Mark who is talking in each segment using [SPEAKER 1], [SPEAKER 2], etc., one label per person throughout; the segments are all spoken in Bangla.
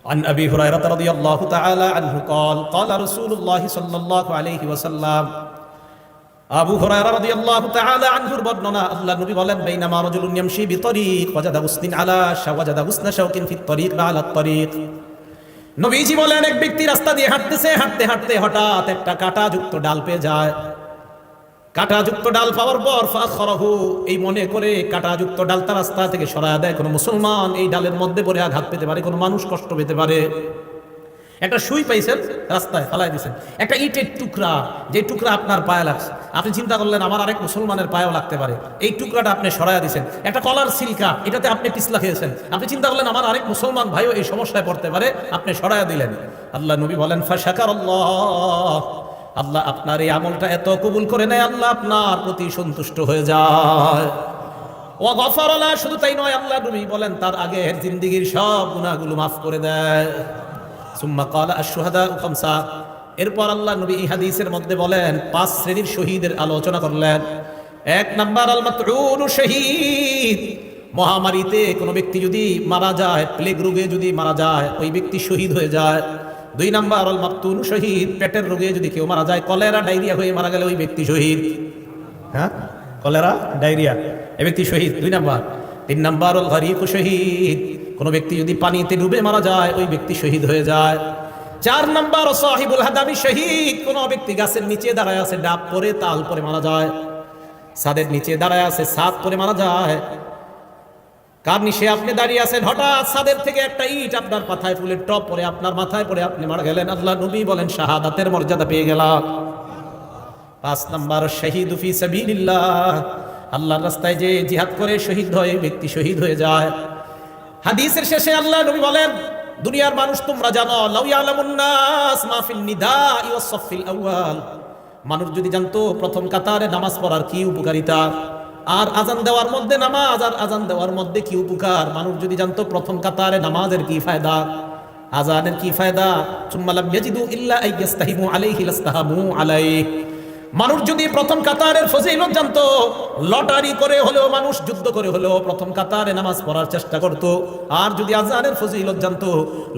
[SPEAKER 1] عن أبي هريرة رضي الله تعالى عنه قال قال رسول الله صلى الله عليه وسلم আবু হুরায়রা রাদিয়াল্লাহু তাআলা আনহুর বর্ণনা আল্লাহ নবী বলেন বাইনামা রাজুলুন ইয়ামশি বিতরিক ওয়াজাদা হুসনিন আলা শাওয়াজাদা হুসনা শাওকিন ফিত তরিক বা আলা তরিক। নবীজি বলেন এক ব্যক্তি রাস্তা দিয়ে হাঁটতেছে, হাঁটতে হাঁটতে হঠাৎ একটা কাঁটাযুক্ত ডাল পেয়ে যায়। কাঁটাযুক্ত ডাল পাওয়ার পর ফাখরাহু, এই মনে করে কাঁটাযুক্ত ডালটা রাস্তা থেকে সরায় দেয়। কোনো মুসলমান এই ডালের মধ্যে পড়ে আঘাত পেতে পারে, কোনো মানুষ কষ্ট পেতে পারে। একটা সুই পাইছেন, রাস্তায় ফালাই দিয়েছেন, একটা ইটের টুকরা, যে টুকরা আপনার পায়ে লাগছে, আপনি চিন্তা করলেন আমার আরেক মুসলমানের পায়েও লাগতে পারে, এই টুকরাটা আপনি সরাইয়া দিয়েছেন। একটা কলার সিলকা, এটাতে আপনি পিছলা খেয়েছেন, আপনি চিন্তা করলেন আমার আরেক মুসলমান ভাইও এই সমস্যায় পড়তে পারে, আপনি সরাইয়া দিলেন। আল্লাহ নবী বলেন ফাশাকারাল্লাহ, আল্লাহ আপনার এই আমলটা এত কবুল করে নেয়, আল্লাহ আপনার প্রতি সন্তুষ্ট হয়ে যায়। ওয়া গফারা লা, শুধু তাই নয়, আল্লাহ নবী বলেন তার আগের জিন্দেগীর সব গুনাহগুলো মাফ করে দেয়। সুম্মা ক্বালা আশ-শুহাদাউ খামসা, এরপর আল্লাহ নবী এই হাদিসের মধ্যে বলেন 5 শ্রেণীর শহীদের আলোচনা করলেন। 1 নাম্বার আল মাতউন শহীদ, মহামারীতে কোনো ব্যক্তি যদি মারা যায়, প্লেগ রোগে যদি মারা যায়, ওই ব্যক্তি শহীদ হয়ে যায়। 2 নাম্বার আল মাকতুন শহীদ, পেটের রোগে যদি কেউ মারা যায়, কলেরা ডায়রিয়া হয়ে মারা গেলে ওই ব্যক্তি শহীদ। হ্যাঁ, কলেরা ডায়রিয়া, এই ব্যক্তি শহীদ 2 নাম্বার। 3 নাম্বার আল গরিক শহীদ, কোন ব্যক্তি যদি পানিতে ডুবে মারা যায়, ওই ব্যক্তি শহীদ হয়ে যায়। 4 নাম্বার সাহিবুল হাদামি শহীদ, কোন ব্যক্তি গাছের নিচে দাঁড়ায় আছে, ডাব পরে তাল পরে মারা যায়, ছাদের নিচে দাঁড়ায় আছে, ছাদ পরে মারা যায়। কার নিচে আপনি দাঁড়িয়ে আছেন, হঠাৎ ছাদের থেকে একটা ইট আপনার মাথায়, ফুলের টপ পরে আপনার মাথায় পড়ে আপনি মারা গেলেন, আল্লাহ নবী বলেন শাহাদাতের মর্যাদা পেয়ে গেলাম। 5 নাম্বার শহীদ ফি সাবিলিল্লাহ, আল্লাহর রাস্তায় যে জিহাদ করে শহীদ হয়, ব্যক্তি শহীদ হয়ে যায়। হাদিসের শেষে আল্লাহ নবী বলেন দুনিয়ার মানুষ তোমরা জানো, লাউ ইয়ালামুন নাস মা ফিল নিদাই ওয়াস সাফিল আউয়াল, মানুষ যদি জানতো প্রথম কাতারে নামাজ পড়ার কি উপকারিতা, আর আজান দেওয়ার মধ্যে নামাজ আর আজান দেওয়ার মধ্যে কি উপকার, মানুষ যদি জানতো প্রথম কাতারে নামাজের কি ফায়দা, আজানের কি ফায়দা, সুম্মা লাম ইয়াজিদু ইল্লা আইয়াস্তাহিমু আলাইহি লাস্তাহামু আলাইহি, মানুষ যদি প্রথম কাতারের ফজিলত জানতো, লটারি করে হলেও মানুষ যুদ্ধ করে হলেও প্রথম কাতারে নামাজ পড়ার চেষ্টা করত। আর যদি আজানের ফজিলত জানতো,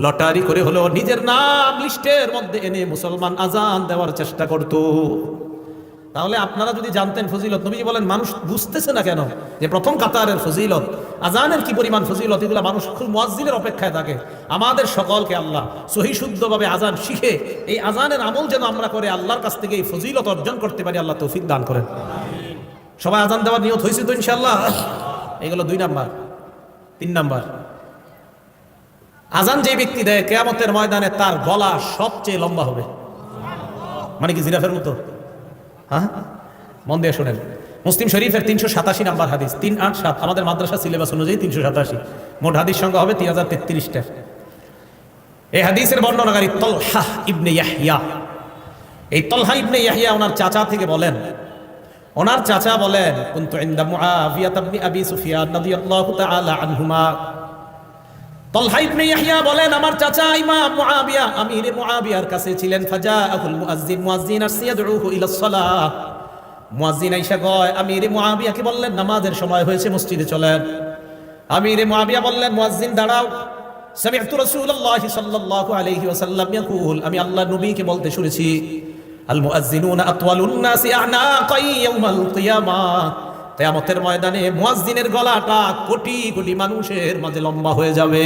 [SPEAKER 1] লটারি করে হলেও নিজের নাম লিস্টের মধ্যে এনে মুসলমান আজান দেওয়ার চেষ্টা করত। তাহলে আপনারা যদি জানতেন ফজিলত, নবী বলেন মানুষ বুঝতেছে না কেন যে প্রথম কাতারের ফজিলত, আজানের কি পরিমাণ ফজিলত, এগুলো মানুষ খুব মুয়াজ্জিনের অপেক্ষায় থাকে। আমাদের সকলকে আল্লাহ সহি শুদ্ধভাবে আজান শিখে এই আজানের আমল যেন আমরা করে আল্লাহর কাছ থেকে এই ফজিলত অর্জন করতে পারি, আল্লাহ তৌফিক দান করেন। সবাই আজান দেওয়ার নিয়ত হয়েছে তো ইনশাআল্লাহ? এগুলো 2 নাম্বার। 3 নাম্বার, আজান যে ব্যক্তি দেয় কিয়ামতের ময়দানে তার গলা সবচেয়ে লম্বা হবে। মানে কি জিরাফের মতো? হ্যাঁ, মন দিয়ে শোনেন। মুসলিম শরীফের 387 নাম্বার হাদিস, 387, আমাদের মাদ্রাসা সিলেবাস অনুযায়ী 387, মোট হাদিস সংখ্যা হবে 3033টা। এই হাদিসের বর্ণনাকারী তালহা ইবনে ইয়াহইয়া। এই তালহা ইবনে ইয়াহইয়া ওনার চাচা থেকে বলেন, ওনার চাচা বলেন কুনতু ইনদা মুআবিয়া ইবনে আবি সুফিয়ান রাদিয়াল্লাহু তাআলা আনহুমা। তালহা ইবনে ইয়াহইয়া বলেন আমার চাচা ইমাম মুআবিয়া, আমিরে মুআবিয়ার কাছে ছিলেন। ফাজাআহুল মুআজ্জিন, মুআজ্জিন আসছে ইয়াদউহু ইলাস সালাহ, মুআজ্জিন আইসা কয় আমিরে মুআবিয়াকে বললেন নামাজের সময় হয়েছে, মসজিদে চলেন। আমিরে মুআবিয়া বললেন মুআজ্জিন দাঁড়াও, সামি'তু রাসূলুল্লাহ সাল্লাল্লাহু আলাইহি ওয়াসাল্লাম ইয়াকুল, আমি আল্লাহর নবীকে বলতে শুনেছি আল মুআজ্জিনুনা আতওয়ালুন নাসি আ'নাকাই ইয়াউমাল কিয়ামাহ, কিয়ামতের ময়দানে মুয়াজ্জিনের গলাটা কোটি কোটি মানুষের মাঝে লম্বা হয়ে যাবে।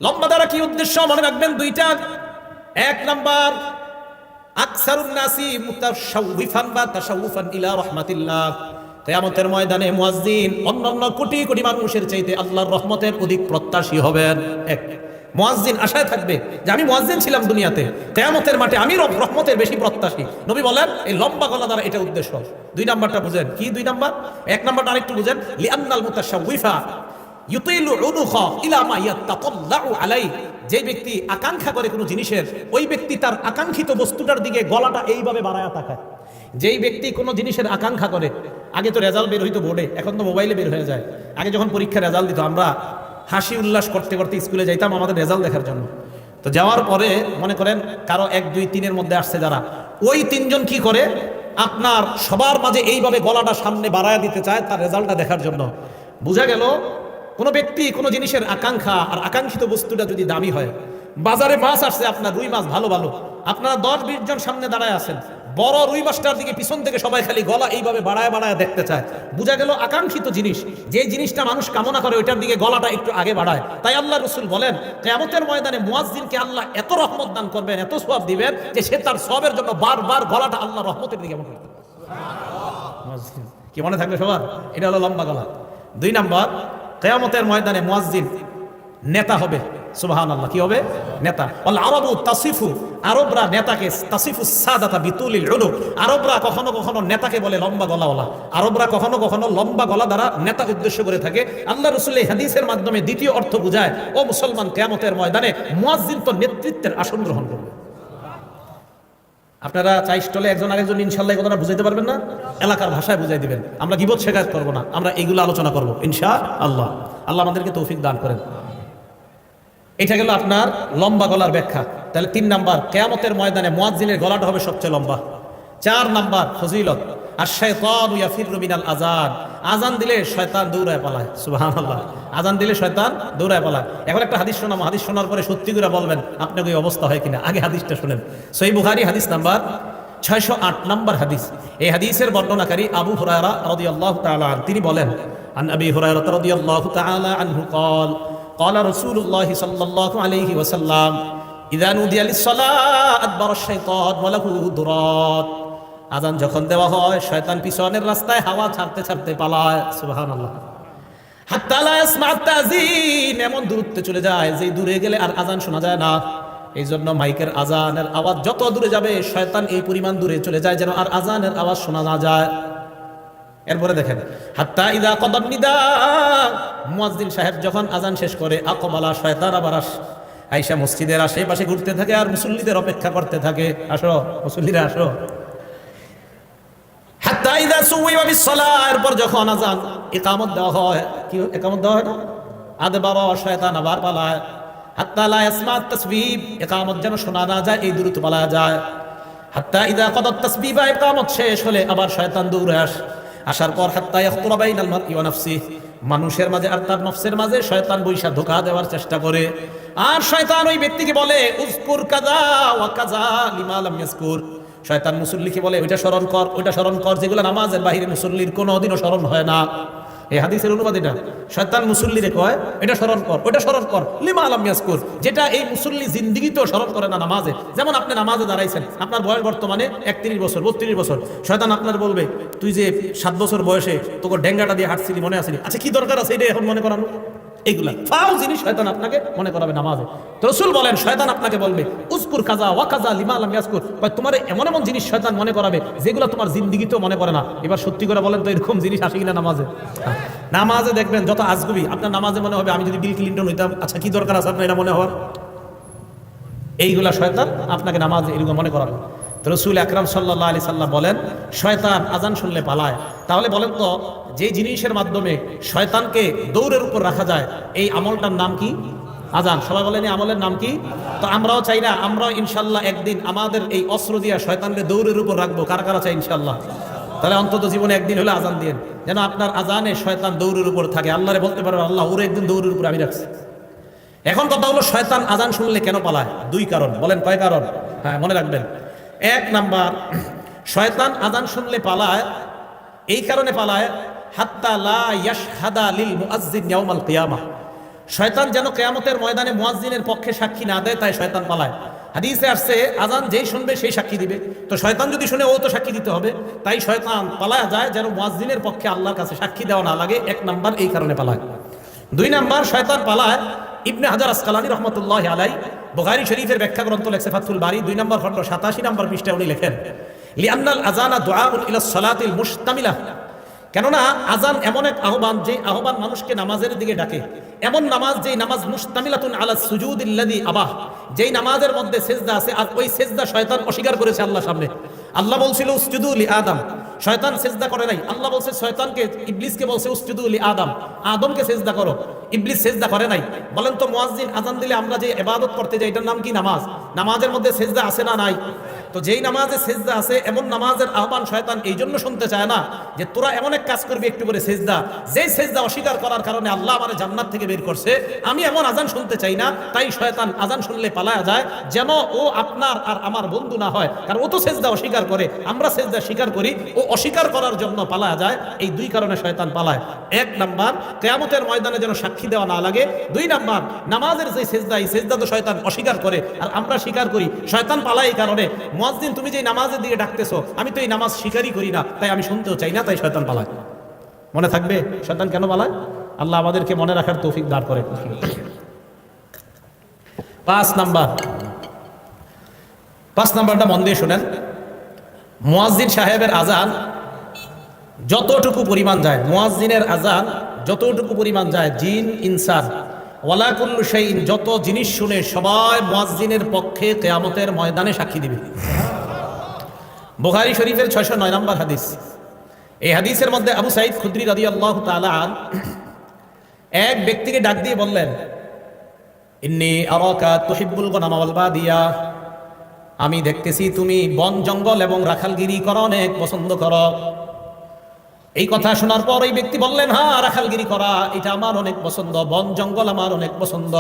[SPEAKER 1] লম্বা দ্বারা কি উদ্দেশ্য মনে রাখবেন 2টা। 1 নাম্বার আকসারুন নাসি মুতাশাউফিফান বা তাশাউফান ইলা রাহমাতিল্লাহ, কিয়ামতের ময়দানে মুয়াজ্জিন অন্যান্য কোটি কোটি মানুষের চাইতে আল্লাহর রহমতের অধিক প্রত্যাশী হবেন। 1, মুয়াজ্জিন আশায় থাকবে যে আমি মুয়াজ্জিন ছিলাম দুনিয়াতে, কিয়ামতের মাঠে আমি রহমতের বেশি প্রত্যাশী। নবী বলেন এই লম্বা গলা দ্বারা এটা উদ্দেশ্য। 2 নাম্বারটা বুঝেন কি? 2 নাম্বার, 1 নাম্বারটা আরেকটু বুঝেন। লিআন্নাল মুতাশাউফিফা ইউতিলু উনুখা ইলা মা ইয়াতাতাল্লাউ আলাই, যে ব্যক্তি আকাঙ্ক্ষা করে কোনো জিনিসের, ওই ব্যক্তি তার আকাঙ্ক্ষিত বস্তুটার দিকে গলাটা এইভাবে বাড়ায়া তাকায়। যেই ব্যক্তি কোনো জিনিসের আকাঙ্ক্ষা করে, আগে তো রেজাল্ট বের হইতো বোর্ডে, এখন তো মোবাইলে বের হয়ে যায়। আগে যখন পরীক্ষার রেজাল্ট দিত আমরা হাসি উল্লাস করতে করতে স্কুলে যাইতাম আমাদের রেজাল্ট দেখার জন্য। তো যাওয়ার পরে মনে করেন কারো 1, 2, 3-এর মধ্যে আসছে যারা, ওই 3 জন কি করে আপনার সবার মাঝে এইভাবে গলাটা সামনে বাড়ায় দিতে চায় তার রেজাল্টটা দেখার জন্য। বোঝা গেল কোনো ব্যক্তি কোনো জিনিসের আকাঙ্ক্ষা আর আকাঙ্ক্ষিত বস্তুটা যদি দামি হয়, বাজারে মাছ আসছে আপনার রুই মাছ ভালো ভালো, আপনারা 10-20 জন সামনে দাঁড়ায় আছেন, বড় রুই মাছটার দিকে পিছন থেকে সবাই খালি গলা এইভাবে বাড়ায় বাড়ায় দেখতে চায়, বোঝা গেল আকাঙ্ক্ষিত জিনিস, যে জিনিসটা মানুষ কামনা করে ওইটার দিকে গলাটা একটু আগে বাড়ায়। তাই আল্লাহ রাসূল বলেন কিয়ামতের ময়দানে মুয়াজ্জিনকে আল্লাহ এত রহমত দান করবেন, এত সওয়াব দিবেন যে সে তার সওয়াবের জন্য বারবার গলাটা আল্লাহ রহমতের দিকে মনে করবে। কি মনে থাকবে সবার? এটা হলো লম্বা গলা। 2 নাম্বার, কিয়ামতের ময়দানে মুয়াজ্জিন নেতা হবে। সুবহানাল্লাহ, কি হবে? নেতা। আল আরবু তাসিফু, আরবরা নেতাকে তাসিফু সাদাতা বিতুলিল উলুক, আরবরা কখনো কখনো নেতাকে বলে লম্বা গলাওয়ালা, আরবরা কখনো কখনো লম্বা গলা দ্বারা নেতা উদ্দেশ্য করে থাকে। আল্লাহ রাসূল এই হাদিসের মাধ্যমে দ্বিতীয় অর্থ বুঝায়, ও মুসলমান, কিয়ামতের ময়দানে মুয়াজ্জিন তো নেতৃত্বের আসন গ্রহণ করবে। আপনারা চাই স্টলে একজন আরেকজন ইনশাআল্লাহ এই কথাটা বুঝাইতে পারবেন না? এলাকার ভাষায় বুঝাই দিবেন। আমরা গীবত শেখায়ত করব না, আমরা এইগুলো আলোচনা করব ইনশাআল্লাহ। আল্লাহ আমাদেরকে তৌফিক দান করেন। এটা গেল আপনার লম্বা গলার ব্যাখ্যা। তাহলে 3 নাম্বার, কিয়ামতের ময়দানে মুয়াজ্জিনের গলাটা হবে সবচেয়ে লম্বা। 4 নাম্বার ফজিলত, আশ-শাইতানু ইয়াফিরু মিনাল আযান, আযান দিলে শয়তান দৌড়ায় পালায়। সুবহানাল্লাহ, আযান দিলে শয়তান দৌড়ায় পালায়। এখন একটা হাদিস শোনাবো, হাদিস শোনার পরে সত্যি করে বলবেন আপনার এই অবস্থা হয় কিনা। আগে হাদিসটা শুনেন। সহিহ বুখারী হাদিস নাম্বার 608 নাম্বার হাদিস। এই হাদিসের বর্ণনাকারী আবু হুরায়রা রাদিয়াল্লাহু তাআলা আনহু, তিনি বলেন, আন আবি হুরায়রা রাদিয়াল্লাহু তাআলা আনহু قال قال رسول الله صلى الله عليه وسلم إذا نودي للصلاة أدبر الشيطان وله দুরাত, আযান যখন দেওয়া হয় শয়তান পিছনের রাস্তায় হাওয়া ছাড়তে ছাড়তে পালায়। সুবহানাল্লাহ। হাত্তা লা ইয়াসমা'আত তাযীন, এমন দূরত্বে চলে যায় যে দূরে গেলে আর আযান শোনা যায় না। এই জন্য মাইকের আযানের আওয়াজ যত দূরে যাবে শয়তান এই পরিমাণ দূরে চলে যায় যেন আর আযানের আওয়াজ শোনা না যায়। এরপরে দেখেন, হাত্তা ইযা কদান নিদা, মুয়াজ্জিন সাহেব যখন আযান শেষ করে, আকবালা, শয়তান আবার আয়েশা মসজিদের আশেপাশে ঘুরতে থাকে আর মুসল্লিদের অপেক্ষা করতে থাকে, আসো মুসল্লিরা আসো। হাত্তা ইযা সুওয়িবা বিস-সালাহ, এরপর যখন আযান ইকামত দেওয়া হয়, কি ইকামত দেওয়া হয় না, আদবার, শয়তান আবার পালায়। হাত্তা লা ইয়াসমা'আত তাসবিহ, ইকামত যেন শোনা না যায় এই দূরত্ব পালায় যায়। হাত্তা ইযা কদাত তাসবিহ, ইকামত শেষ হলে আবার শয়তান দৌড়ে আসার পর হাত্তা ইয়াখতুরা বাইনাল মারই ওয়া নাফসিহি, মানুষের মাঝে আর তার নফসের মাঝে শয়তান বৈশা ধোঁকা দেওয়ার চেষ্টা করে। আর শয়তান ওই ব্যক্তিকে বলে উযকুর কাযা ওয়া কাযা লিমা লাম ইয়াযকুর, শয়তান মুসল্লিকে বলে ওইটা স্মরণ কর, ওইটা স্মরণ কর, যেগুলো নামাজের বাইরে মুসল্লির কোনোদিনও স্মরণ হয় না। এই হাদিসের অনুবাদ এটা, শয়তান মুসল্লিরে কয় এটা স্মরণ কর, ওইটা স্মরণ কর, লিমা লাম ইয়াযকুর, যেটা এই মুসল্লি জিন্দেগিতেও স্মরণ করে না নামাজে। যেমন আপনি নামাজে দাঁড়াইছেন, আপনার বয়স বর্তমানে 31 বছর 32 বছর, শয়তান আপনার বলবে তুই যে 7 বছর বয়সে তোকে ডেঙ্গাটা দিয়ে হাঁটছিলি মনে আসেনি, আচ্ছা কি দরকার আছে এটা এখন মনে করানো? এইগুলা ফাউল জিনিস শয়তান আপনাকে মনে করাবে নামাজে। তো রাসূল বলেন শয়তান আপনাকে বলবে উযকুর কাযা ওয়া কাযা লিমা লাম ইয়াযকুর, তোমার এমন এমন জিনিস শয়তান মনে করাবে যেগুলো তোমার জিন্দেগিতেও মনে পড়ে না। এবার সত্যি করে বলেন তো এরকম জিনিস আসে কিনা নামাজে? নামাজে দেখবেন যত আজগুবি, আপনার নামাজে মনে হবে আমি যদি বিল ক্লিনটন হইতাম, আচ্ছা কি দরকার আছে আপনার এটা মনে হওয়ার? এইগুলা শয়তান আপনাকে নামাজে এরকম মনে করাবে। তো রাসূল আকরাম সাল্লাল্লাহু আলাইহি সাল্লাম বলেন শয়তান আযান শুনলে পালায়। তাহলে বলেন তো যে জিনিসের মাধ্যমে শয়তানকে দৌড়ের উপর রাখা যায় এই আমলটার নাম কি? আযান। সবাই বলেন এই আমলের নাম কি? তো আমরাও চাই না, আমরাও ইনশাআল্লাহ একদিন আমাদের এই অস্ত্র দিয়া শয়তানকে দৌড়ের উপর রাখবো। কারা কারা চাই ইনশাআল্লাহ? তাহলে অন্তত জীবনে একদিন হলে আযান দিন, যেন আপনার আযানে শয়তান দৌড়ের উপর থাকে, আল্লাহরে বলতে পারবে আল্লাহ ওরে একদিন দৌড়ের উপর আমি রাখছি। এখন কথা হলো শয়তান আযান শুনলে কেন পালায়? 2 কারণ। বলেন কয় কারণ? হ্যাঁ মনে রাখবেন। 1 নাম্বার, শয়তান আযান শুনলে পালায় এই কারণে পালায় হাত্তা লা ইয়াশহাদা লিল মুআজ্জিন ইয়াউমাল কিয়ামাহ, শয়তান যেন কিয়ামতের ময়দানে মুয়াজ্জিনের পক্ষে সাক্ষী না দেয়, তাই শয়তান পালায়। হাদিসে আসছে আযান যেই শুনবে সেই সাক্ষী দিবে, তো শয়তান যদি শুনে ও তো সাক্ষী দিতে হবে, তাই শয়তান পালায় যায় যেন মুয়াজ্জিনের পক্ষে আল্লাহর কাছে সাক্ষী দেওয়া না লাগে। 1 নাম্বার এই কারণে পালায়। 2 নাম্বার, শয়তান পালায়, ইবনে হাজার আসকালানী রহমাতুল্লাহি আলাইহি বুখারী শরীফের ব্যাখ্যা গ্রন্থ লেখছে ফাতহুল বারী 2 নম্বর খণ্ড 87 নম্বর পৃষ্ঠায় উনি লেখেন লিআন্নাল আযানা দুআউন ইলা সলাতিল মুশতামিলা, কেননা আযান এমন এক আহ্বান যে আহ্বান মানুষকে নামাজের দিকে ডাকে, এমন নামাজ যেই নামাজ মুশতামিলাতুন আলা সুজুদিল্লাযী আবাহ, যেই নামাজের মধ্যে সিজদা আছে আর ওই সিজদা শয়তান অস্বীকার করেছে আল্লাহর সামনে। আল্লাহ বলছিল উসজুদু লি আদম, শয়তান সিজদা করে নাই। আল্লাহ বলছে শয়তানকে, ইবলিসকে বলছে উসজুদু লি আদম, আদমকে সিজদা করো, ইবলিস সিজদা করে নাই। বলেন তো মুয়াজ্জিন আযান দিলে আমরা যে ইবাদত করতে যাই এটার নাম কি? নামাজ। নামাজের মধ্যে সিজদা আছে না নাই? তো যেই নামাজে সেজদা আছে এমন নামাজের আহ্বান শয়তান এই জন্য শুনতে চায় না যে তোরা এমন এক কাজ করবি একটু করে সেজদা, যেই সেজদা অস্বীকার করার কারণে আল্লাহ আমাদের জান্নাত থেকে বের করছে, আমি এমন আজান শুনতে চাই না। তাই শয়তান আজান শুনলে পালায়া যায়, যেন ও আপনার আর আমার বন্ধু না হয়, কারণ ও তো সেজদা অস্বীকার করে, আমরা সেজদা স্বীকার করি, ও অস্বীকার করার জন্য পালায়া যায়। এই দুই কারণে শয়তান পালায়। এক নাম্বার, কিয়ামতের ময়দানে যেন সাক্ষী দেওয়া না লাগে। দুই নাম্বার, নামাজের যে সেজদা, এই সেজদা তো শয়তান অস্বীকার করে আর আমরা স্বীকার করি, শয়তান পালায় এই কারণে। মুয়াজ্জিন তুমি যে নামাজের দিকে ডাকতেছো, আমি তো এই নামাজ স্বীকারই করি না, তাই আমি শুনতেও চাই না, তাই শয়তান পালায়। মনে থাকবে শয়তান কেন পালায়? আল্লাহ আমাদেরকে মনে রাখার তৌফিক দান করে। 5 নাম্বারটা মন দিয়ে শুনেন। মুয়াজ্জিন সাহেবের আজান যতটুকু পরিমাণ যায়, মুয়াজ্জিনের আজান যতটুকু পরিমাণ যায়, জিন ইনসান ওয়ালা কুল্লু শাইইন, যত জিনিস শুনে সবাই মুয়াজ্জিনের পক্ষে কিয়ামতের ময়দানে সাক্ষী দিবে। বুখারী শরীফের 609 নম্বর হাদিস। এই হাদিসের মধ্যে আবু সাঈদ খুদরি রাদিয়াল্লাহু তাআলা এক ব্যক্তিকে ডাক দিয়ে বললেন, ইন্নী আরাকা তুহিব্বুল গনামা ওয়াল বাদিয়া, আমি দেখতেছি তুমি বন জঙ্গল এবং রাখালগিরি করা অনেক পছন্দ করো। এই কথা শোনার পর এই ব্যক্তি বললেন, হ্যাঁ, রাখালগিরি করা এটা আমার অনেক পছন্দ, বন জঙ্গল আমার অনেক পছন্দ।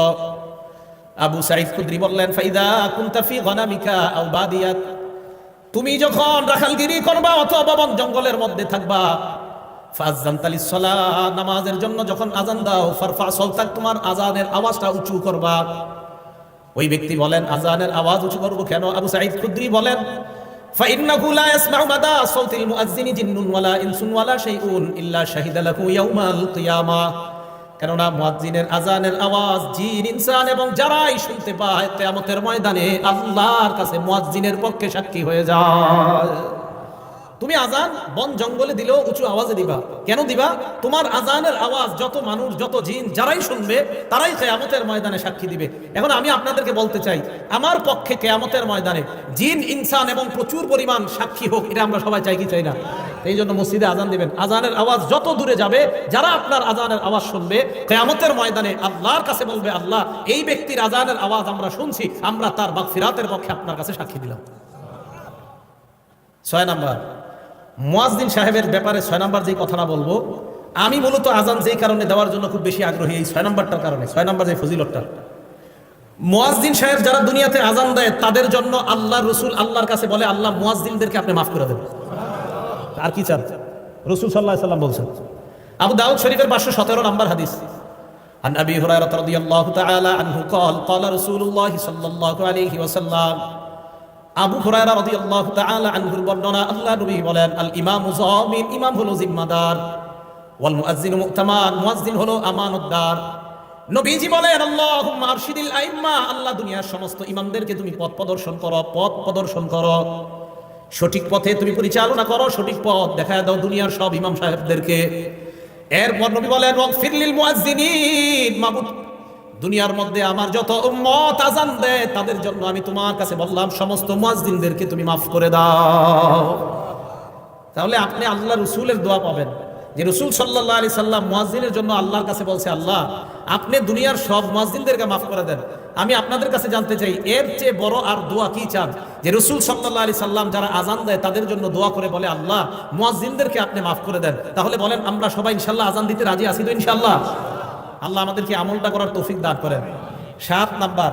[SPEAKER 1] আবু সাঈদ খুদরি বললেন, ফাইদা কুনতা ফি গনামিকা আও বাদিয়াত, তুমি যখন রাখালগিরি করবা অথবা বন জঙ্গলের মধ্যে থাকবা, ফাযানতা লিস-সালাহ, নামাজের জন্য যখন আজান দাও, ফারফা সাওতাক, তোমার আজানের আওয়াজটা উঁচু করবা। ওই ব্যক্তি বলেন, আজানের আওয়াজ উঁচু করব কেন? আবু সাঈদ খুদরি বলেন, ফাইন্নাহু লা ইয়াসমাউ মাদা সাওতিল মুআজ্জিনি জিন্নুন ওয়ালা ইনসুন ওয়ালা শাইউন ইল্লা শাহিদা লাহু ইয়াউমাল কিয়ামাহ, কেননা মুয়াজ্জিনের আজানের আওয়াজ জিন ইনসান এবং যারাই শুনতে পায় কিয়ামতের ময়দানে আল্লাহর কাছে মুয়াজ্জিনের পক্ষে সাক্ষী হয়ে যায়। তুমি আজান বন জঙ্গলে দিলেও উঁচু আওয়াজে দিবা। কেন দিবা? তোমার আজানের আওয়াজ যত মানুষ, যত জিন যারাই শুনবে তারাই কিয়ামতের ময়দানে সাক্ষী দিবে। এখন আমি আপনাদেরকে বলতে চাই, আমার পক্ষে কিয়ামতের ময়দানে জিন ইনসান এবং প্রচুর পরিমাণ সাক্ষী হোক, এটা আমরা সবাই চাই কি চাই না? এই জন্য মসজিদে আজান দিবেন, আজানের আওয়াজ যত দূরে যাবে, যারা আপনার আজানের আওয়াজ শুনবে কিয়ামতের ময়দানে আল্লাহর কাছে বলবে, আল্লাহ এই ব্যক্তির আজানের আওয়াজ আমরা শুনছি, আমরা তার মাগফিরাতের পক্ষে আপনার কাছে সাক্ষী দিলাম। 6 নাম্বার, মুয়াজ্জিন সাহেবের ব্যাপারে 6 নাম্বার যে কথাটা বলবো, আমি মূলত আজান যেই কারণে দেওয়ার জন্য খুব বেশি আগ্রহী, এই 6 নাম্বারটার কারণে। 6 নাম্বার যে ফজিলতটা, মুয়াজ্জিন সাহেব যারা দুনিয়াতে আজান দেয় তাদের জন্য আল্লাহর রাসূল আল্লাহর কাছে বলে, আল্লাহ মুয়াজ্জিনদেরকে আপনি মাফ করে দেন। আর কি চান? রাসূল সাল্লাল্লাহু আলাইহি সাল্লাম বলছেন। আবু দাউদ শরীফের 517 নম্বর হাদিস, আন আবি হুরায়রা রাদিয়াল্লাহু তাআলা আনহু قال قال رسول الله صلى الله عليه وسلم, আবু হুরায়রা রাদিয়াল্লাহু তাআলা আনহুর বর্ণনা, আল্লাহ নবী বলেন, আল ইমামু যামিন, ইমাম হলো জিম্মাদার, ওয়াল মুআজ্জিনু মু'তামান, মুয়াজ্জিন হলো আমানতদার। নবীজি বলেন, আল্লাহুম্মা আরশিদিল আইম্মা, আল্লাহ দুনিয়ার সমস্ত ইমামদেরকে তুমি পথ প্রদর্শন করো, পথ প্রদর্শন করো, সঠিক পথে তুমি পরিচালনা করো, সঠিক পথ দেখায় দাও দুনিয়ার সব ইমাম সাহেবদেরকে। এরপর নবী বলেন, ওয়াগফির লিল মুআজ্জিনিন, মাবুদ দুনিয়ার মধ্যে আমার যত উম্মত আজান দেয় তাদের জন্য আমি তোমার কাছে বললাম, সমস্ত মুয়াজ্জিনদেরকে তুমি মাফ করে দাও। তাহলে আপনি আল্লাহ রাসূলের দোয়া পাবেন, যে রাসূল সাল্লাল্লাহু আলাইহি সাল্লাম মুয়াজ্জিনের জন্য আল্লাহর কাছে বলছে, আল্লাহ আপনি দুনিয়ার সব মুয়াজ্জিনদেরকে মাফ করে দেন। আমি আপনাদের কাছে জানতে চাই, এর চেয়ে বড় আর দোয়া কি চান? যে রাসূল সাল্লাল্লাহু আলাইহি সাল্লাম যারা আজান দেয় তাদের জন্য দোয়া করে বলে, আল্লাহ মুয়াজ্জিনদেরকে আপনি মাফ করে দেন। তাহলে বলেন, আমরা সবাই ইনশাআল্লাহ আজান দিতে রাজি আছি তো? ইনশাআল্লাহ। আল্লাহ আমাদেরকে আমলটা করার তৌফিক দান করেন। 7 নাম্বার,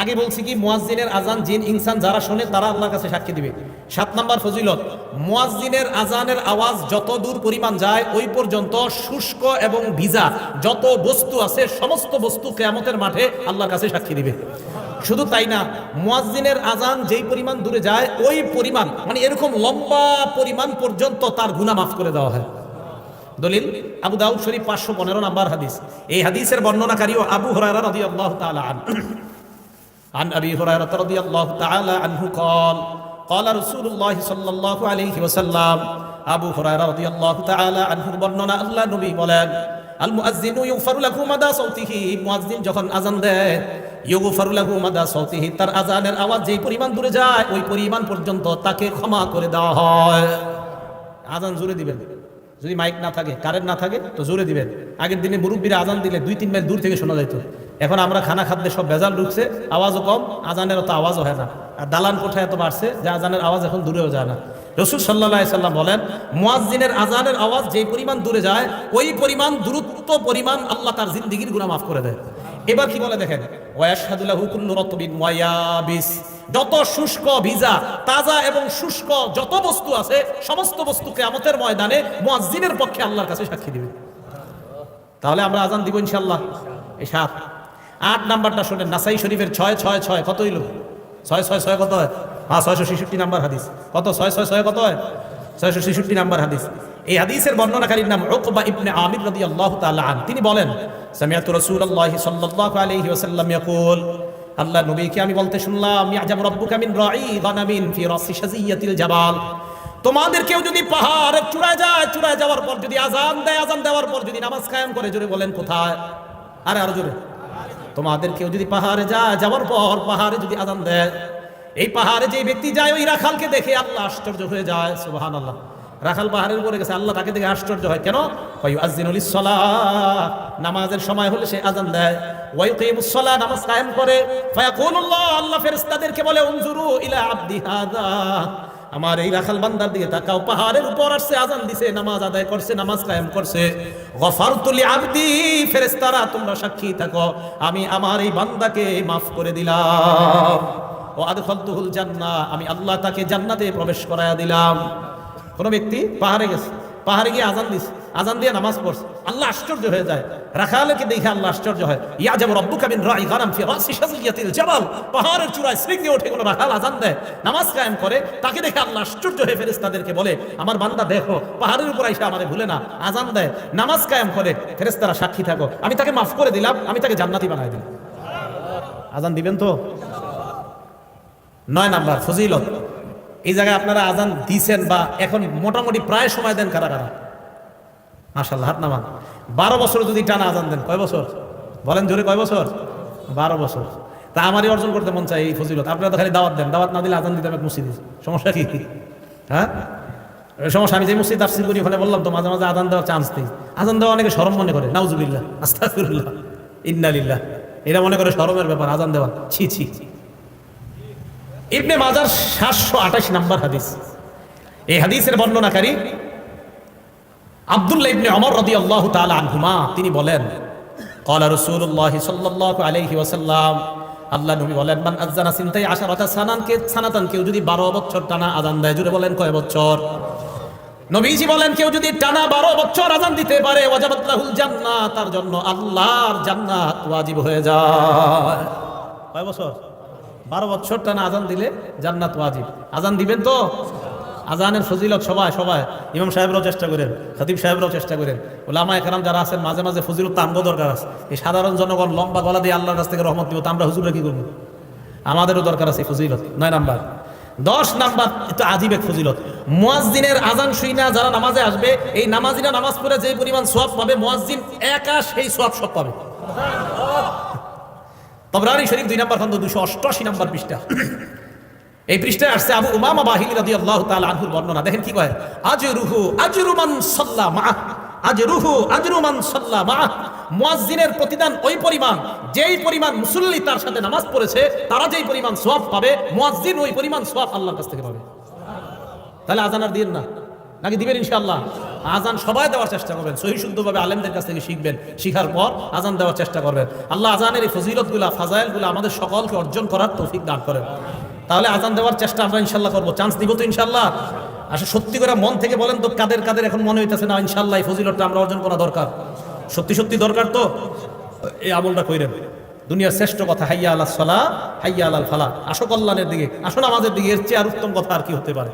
[SPEAKER 1] আগে বলছি কি, মুয়াজ্জিনের আজান জিন ইনসান যারা শোনে তারা আল্লাহর কাছে সাক্ষী দিবে। 7 নাম্বার ফজিলত, মুয়াজ্জিনের আজানের আওয়াজ যত দূর পরিমাণ যায় ওই পর্যন্ত শুষ্ক এবং ভিজা যত বস্তু আছে সমস্ত বস্তু কিয়ামতের মাঠে আল্লাহর কাছে সাক্ষী দিবে। শুধু তাই না, মুয়াজ্জিনের আজান যেই পরিমাণ দূরে যায় ওই পরিমাণ, মানে এরকম লম্বা পরিমাণ পর্যন্ত তার গুনাহ মাফ করে দেওয়া হয়। দলিল, আবু দাউদ শরীফ 515 নাম্বার হাদিস। এই হাদিসের বর্ণনাকারীও আবু হুরায়রা রাদিয়াল্লাহু তাআলা আনহু। عن أبي هريرة رضي الله تعالى عنه قال قال رسول الله صلى الله عليه وسلم, আবু হুরায়রা রাদিয়াল্লাহু তাআলা আনহুর বর্ণনা, আল্লাহ নবী বলেন, আল মুআজ্জিনু ইউগফারু লাহু মাদা সাওতিহি, মুয়াজ্জিন যখন আজান দেয়, ইউগফারু লাহু মাদা সাওতিহি, তার আজানের আওয়াজ যেই পরিমাণ দূরে যায় ওই পরিমাণ পর্যন্ত তাকে ক্ষমা করে দেওয়া হয়। আজান জোরে দিবেন, যদি মাইক না থাকে, কারেন্ট না থাকে তো জোরে দিবেন। আগের দিনে মুরব্বীরা আজান দিলে 2-3 মাইল দূর থেকে শোনা যেত, এখন আমরা খানা খাদ্যে সব ভেজাল ঢুকছে, আওয়াজও কম, আজানের অত আওয়াজও হয় না, আর দালান কোঠায় এত বাড়ছে যে আজানের আওয়াজ এখন দূরেও যায় না। রাসূল সাল্লাল্লাহু আলাইহি সাল্লাম বলেন, মুয়াজ্জিনের আজানের আওয়াজ যেই পরিমাণ দূরে যায় ওই পরিমাণ দূরত্ব পরিমাণ আল্লাহ তার জিন্দেগির গুনাহ মাফ করে দেয়। এবার কি বলে দেখেন, ওয়াশহাদু লাহু কুল্লু রাতবিন ওয়া ইয়াবিস, যত শুষ্ক ভিজা তাজা এবং শুষ্ক যত বস্তু আছে সমস্ত বস্তু কিয়ামতের ময়দানে মুয়াজ্জিনের পক্ষে আল্লাহর কাছে সাক্ষী দিবে। তাহলে আমরা আজান দিব ইনশাআল্লাহ। এই 7 8 নাম্বারটা শুনেন, নাসাই শরীফের 666 কত হইল? 666 কত হয়? 666 নাম্বার হাদিস। কত? 666 কত হয়? 666 নাম্বার হাদিস। এই হাদিসের বর্ণনাকারীর নাম উকবা ইবনে আমির রাদিয়াল্লাহু তাআলা আন। তিনি বলেন, সামিআতু রাসূলুল্লাহ সাল্লাল্লাহু আলাইহি ওয়াসাল্লাম ইয়াকুল, আল্লাহ নবীকে আমি বলতে শুনলাম, ইয়াজাবু রাব্বুকা মিন রাঈ গানামিন ফি রাসি শাজিয়াতিল জাবাল, তোমাদের কেউ যদি পাহাড়ের চূড়ায় যায়, চূড়ায় যাওয়ার পর যদি আজান দেয়, আজান দেওয়ার পর যদি নামাজ কায়েম করে, জোরে বলেন কোথায়? আরো জোরে। তোমাদের কেউ যদি পাহাড়ে যায়, যাওয়ার পর পাহাড়ে যদি আজান দেয়, এই পাহাড়ে যে ব্যক্তি যায় ওই রাখালকে দেখে আল্লাহ আশ্চর্য হয়ে যায়। সুবহানাল্লাহ। রাখাল পাহাড়ের উপরে গেছে, আল্লাহ তাকে দেখে আশ্চর্য হয়। কেন? ফায়ুআযযিনু লিস-সালাহ, নামাজের সময় হলে সে আজান দেয়। ওয়া ইউকিমুস-সালাহ, নামাজ কায়েম করে। ফায়াকুলুল্লাহ, আল্লাহ ফেরেশতাদেরকে বলে, উনজুরু ইলা আবদি হাযা, আমার এই রাখাল বান্দার দিকে তাকাও, পাহাড়ের উপর আসছে, আজান দিছে, নামাজ আদায় করছে, নামাজ কায়েম করছে। গফারতু লিআবদি, ফেরেশতারা তোমরা সাক্ষী থাকো, আমি আমার এই বান্দাকে মাফ করে দিলাম। ও আদখালতুহুল জান্নাহ, আমি আল্লাহ তাকে জান্নাতে প্রবেশ করায়া দিলাম। কোন ব্যক্তি পাহাড়ে গেছে, পাহাড়ে গিয়ে আজান দিছে, আজান দিয়ে নামাজ পড়ছে, আল্লাহ আশ্চর্য হয়ে যায়। রাখালকে দেখে আল্লাহ আশ্চর্য হয়। ইয়াজাবু রাব্বুকা মিন রাঈ গানাম ফি রাসি শাজিয়াতিল জাবাল, পাহাড়ের চূড়ায় শৃঙ্গে ওঠে কোন রাখাল আজান দেয়, নামাজ কায়েম করে, তাকে দেখে আল্লাহ আশ্চর্য হয়ে ফেরেশতাদেরকে বলে, আমার বান্দা দেখো, পাহাড়ের উপর আইসা আমারে ভুলে না, আজান দেয়, নামাজ কায়েম করে, ফেরেশতারা সাক্ষী থাকো, আমি তাকে মাফ করে দিলাম, আমি তাকে জান্নাতি বানায় দিলাম। আজান দিবেন তো? 9 নাম্বার ফজিলত। এই জায়গায় আপনারা আজান দিছেন বা এখন মোটামুটি প্রায় সময় দেন কারা কারা? মাশাআল্লাহ, হাত নামান। 12 বছর যদি টানা আজান দেন, কয় বছর বলেন জোরে, কয় বছর? 12 বছর। তা আমারই অর্জন করতে মন চাই এই ফজিলত। আপনারা তো খালি দাওয়াত দেন, দাওয়াত না দিলে আজান দিতে হবে মসজিদে, সমস্যা কি? হ্যাঁ সমস্যা। আমি যে মসজিদ তাফসীর করি ওখানে বললাম তো, মাঝে মাঝে আজান দেওয়ার চান্স দিই। আজান দেওয়া অনেকে শরম মনে করে, নাউজুবিল্লাহ, আস্তাগফিরুল্লাহ, ইন্না লিল্লাহ, এটা মনে করে শরমের ব্যাপার আজান দেওয়া, ছি ছি। ইবনে মাজার 728 নাম্বার হাদিস। এই হাদিসের বর্ণনাকারী আব্দুল্লাহ ইবনে ওমর রাদিয়াল্লাহু তাআলা আনহুমা, তিনি বলেন, ক্বালা রাসূলুল্লাহ সাল্লাল্লাহু আলাইহি ওয়াসাল্লাম, আল্লাহ নবী বলেন, মান আযানা সিনতাই আশারাতা সানাতান, কেউ যদি 12 বছর টানা আজান দেয়, জোরে বলেন কয় বছর? নবীজি বলেন, কেউ যদি টানা 12 বছর আজান দিতে পারে, ওয়াজাবাত লাহুল জান্নাহ, তার জন্য আল্লাহর জান্নাত ওয়াজিব হয়ে যায়। কয় বছর? 12 বছর টানা আজান দিলে জান্নাত ওয়াজিব। আজান দিবেন তো? আজানের ফজিলত সবাই সবাই, ইমাম সাহেবরাও চেষ্টা করেন, খতিব সাহেবরাও চেষ্টা করেন, ওলামায়ে কেরাম যারা আছেন মাঝে মাঝে ফজিলত তো আমগো দরকার আছে। এই সাধারণ জনগণ লম্বা গলা দিয়ে আল্লাহর কাছ থেকে রহমত দিব, তো আমরা হুজুররা কি করবো? আমাদেরও দরকার আছে ফজিলত। 9 নাম্বার। 10 নাম্বার, এটা আজীব এক ফজিলত। মুয়াজ্জিনের আজান শুইনা যারা নামাজে আসবে, এই নামাজিরা নামাজ পড়ে যে পরিমাণ সওয়াব পাবে, মুয়াজ্জিন একা সেই সওয়াব সব পাবে। তাবরানী শরীফ 2 নাম্বার খন্ড 288 নাম্বার পৃষ্ঠা। এই পৃষ্ঠায় আসছে আবু উমামা বাহিলী রাদিয়াল্লাহু তাআলা আনহুর বর্ণনা। দেখেন কি কয়, আজরুহু আজরু মান সাল্লা মা, আজরুহু আজরু মান সাল্লা মা, মুয়াজ্জিনের প্রতিদান ওই পরিমাণ যেই পরিমাণ মুসল্লি তার সাথে নামাজ পড়েছে, তারা যেই পরিমাণ সওয়াব পাবে, মুয়াজ্জিন ওই পরিমাণ সওয়াব আল্লাহর কাছ থেকে পাবে। তাহলে আজান আর দিন না, নাকি দিবেন ইনশাআল্লাহ? আজান সবাই দেওয়ার চেষ্টা করবেন, সহি শুদ্ধভাবে আলেমদের কাছ থেকে শিখবেন, শিখার পর আজান দেওয়ার চেষ্টা করবেন। আল্লাহ আজানের এই ফজিলতগুলা, ফাজাইলগুলা আমাদের সকলকে অর্জন করার তৌফিক দান করেন। তাহলে আজান দেওয়ার চেষ্টা আমরা ইনশাআল্লাহ করবো। চান্স দিব তো ইনশাআল্লাহ? আসলে সত্যি করে মন থেকে বলেন তো, কাদের কাদের এখন মনে হইতেছে না ইনশাআল্লাহ এই ফজিলতটা আমরা অর্জন করা দরকার? সত্যি সত্যি দরকার তো? এই আমলটা কইরেন। দুনিয়ার শ্রেষ্ঠ কথা, হাইয়া আলাস সালাহ হাইয়া আলাল ফালাহ, আসো কল্যাণের দিকে, আসো নামাজের দিকে, এর চেয়ে আর উত্তম কথা আর কি হতে পারে?